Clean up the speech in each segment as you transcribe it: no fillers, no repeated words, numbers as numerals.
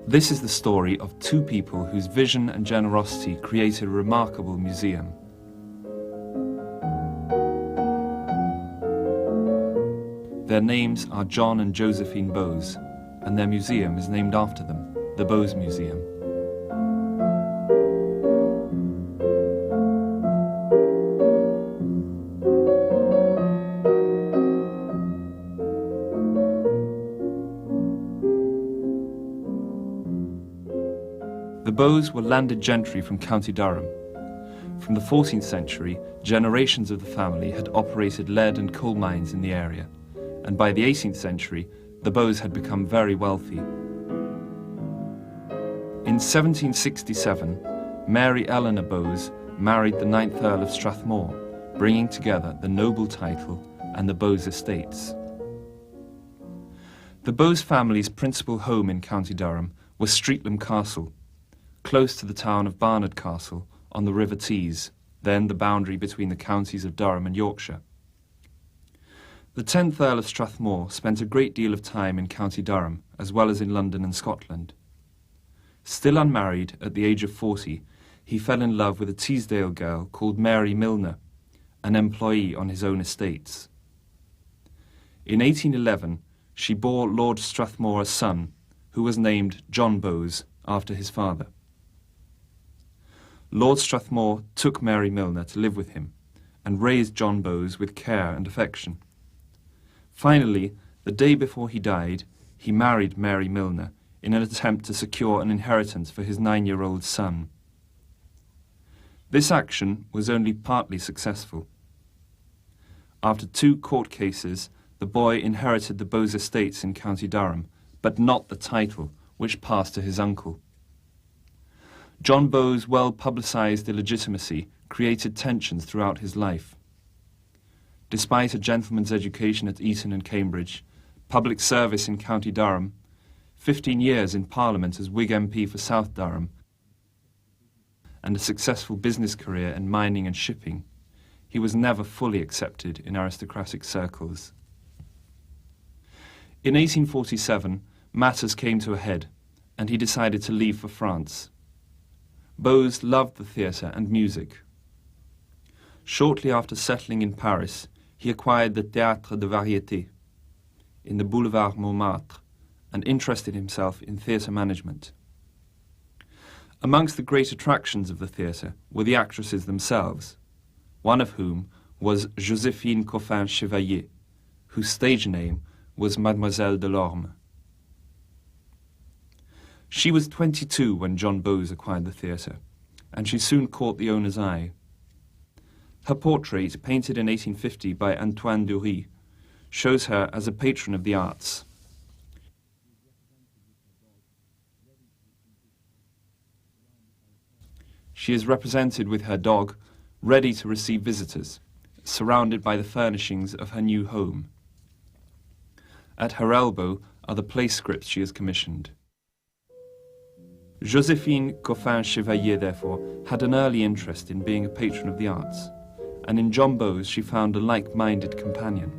This is the story of two people whose vision and generosity created a remarkable museum. Their names are John and Joséphine Bowes, and their museum is named after them, the Bowes Museum. The Bowes were landed gentry from County Durham. From the 14th century, generations of the family had operated lead and coal mines in the area, and by the 18th century, the Bowes had become very wealthy. In 1767, Mary Eleanor Bowes married the 9th Earl of Strathmore, bringing together the noble title and the Bowes estates. The Bowes family's principal home in County Durham was Streatham Castle, close to the town of Barnard Castle on the River Tees, then the boundary between the counties of Durham and Yorkshire. The 10th Earl of Strathmore spent a great deal of time in County Durham, as well as in London and Scotland. Still unmarried at the age of 40, he fell in love with a Teesdale girl called Mary Milner, an employee on his own estates. In 1811, she bore Lord Strathmore a son, who was named John Bowes after his father. Lord Strathmore took Mary Milner to live with him and raised John Bowes with care and affection. Finally, the day before he died, he married Mary Milner in an attempt to secure an inheritance for his 9-year-old son. This action was only partly successful. After 2 court cases, the boy inherited the Bowes estates in County Durham, but not the title, which passed to his uncle. John Bowes' well-publicised illegitimacy created tensions throughout his life. Despite a gentleman's education at Eton and Cambridge, public service in County Durham, 15 years in Parliament as Whig MP for South Durham, and a successful business career in mining and shipping, he was never fully accepted in aristocratic circles. In 1847, matters came to a head, and he decided to leave for France. Bowes loved the theatre and music. Shortly after settling in Paris, he acquired the Théâtre de Variété in the Boulevard Montmartre and interested himself in theatre management. Amongst the great attractions of the theatre were the actresses themselves, one of whom was Joséphine Chevalier, whose stage name was Mademoiselle de Lorme. She was 22 when John Bowes acquired the theatre, and she soon caught the owner's eye. Her portrait, painted in 1850 by Antoine Dury, shows her as a patron of the arts. She is represented with her dog, ready to receive visitors, surrounded by the furnishings of her new home. At her elbow are the play scripts she has commissioned. Joséphine Chevalier, therefore, had an early interest in being a patron of the arts, and in John Bowes she found a like-minded companion.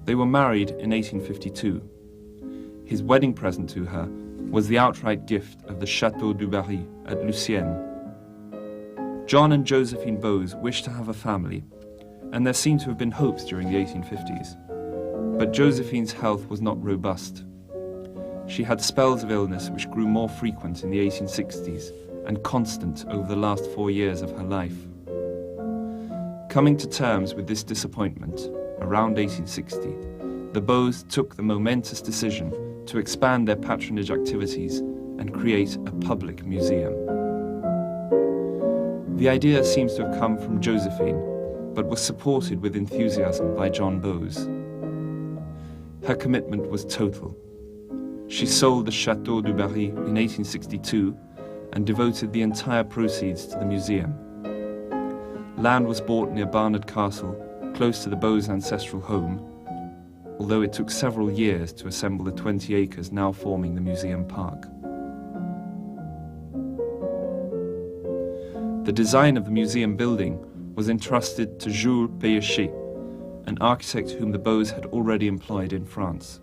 They were married in 1852. His wedding present to her was the outright gift of the Chateau du Barry at Lucienne. John and Joséphine Bowes wished to have a family, and there seem to have been hopes during the 1850s. But Joséphine's health was not robust. She had spells of illness which grew more frequent in the 1860s and constant over the last 4 years of her life. Coming to terms with this disappointment, around 1860, the Bowes took the momentous decision to expand their patronage activities and create a public museum. The idea seems to have come from Joséphine, but was supported with enthusiasm by John Bowes. Her commitment was total. She sold the Chateau du Barry in 1862 and devoted the entire proceeds to the museum. Land was bought near Barnard Castle, close to the Bowes' ancestral home, although it took several years to assemble the 20 acres now forming the museum park. The design of the museum building was entrusted to Jules Péchet, an architect whom the Bowes had already employed in France.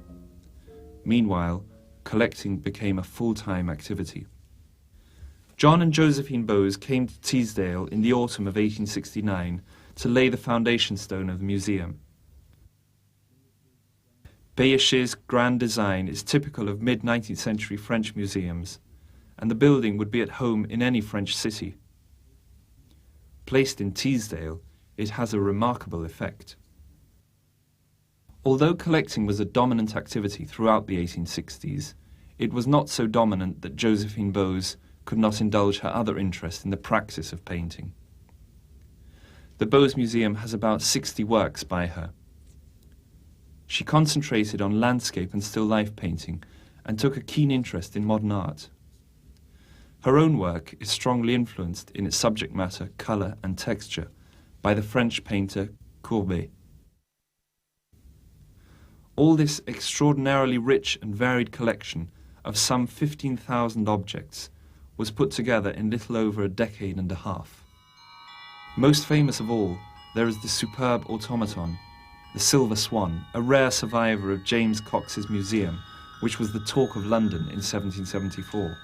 Meanwhile, collecting became a full-time activity. John and Joséphine Bowes came to Teesdale in the autumn of 1869 to lay the foundation stone of the museum. Bayeché's grand design is typical of mid-19th century French museums, and the building would be at home in any French city. Placed in Teesdale, it has a remarkable effect. Although collecting was a dominant activity throughout the 1860s, it was not so dominant that Joséphine Bowes could not indulge her other interest in the practice of painting. The Bowes Museum has about 60 works by her. She concentrated on landscape and still life painting and took a keen interest in modern art. Her own work is strongly influenced in its subject matter, colour and texture by the French painter Courbet. All this extraordinarily rich and varied collection of some 15,000 objects was put together in little over a decade and a half. Most famous of all, there is the superb automaton, the Silver Swan, a rare survivor of James Cox's museum, which was the talk of London in 1774.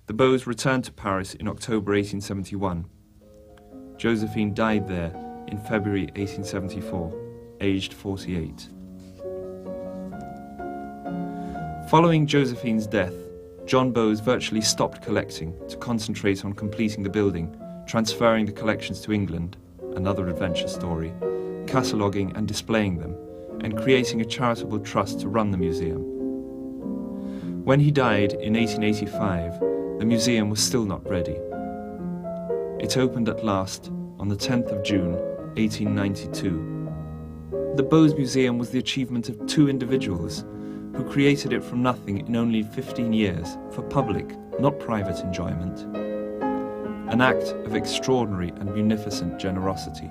The Bowes returned to Paris in October 1871. Joséphine died there in February 1874, aged 48. Following Joséphine's death, John Bowes virtually stopped collecting to concentrate on completing the building, transferring the collections to England, another adventure story, cataloguing and displaying them, and creating a charitable trust to run the museum. When he died in 1885, the museum was still not ready. It opened at last on the 10th of June, 1892. The Bowes Museum was the achievement of two individuals who created it from nothing in only 15 years for public, not private enjoyment. An act of extraordinary and munificent generosity.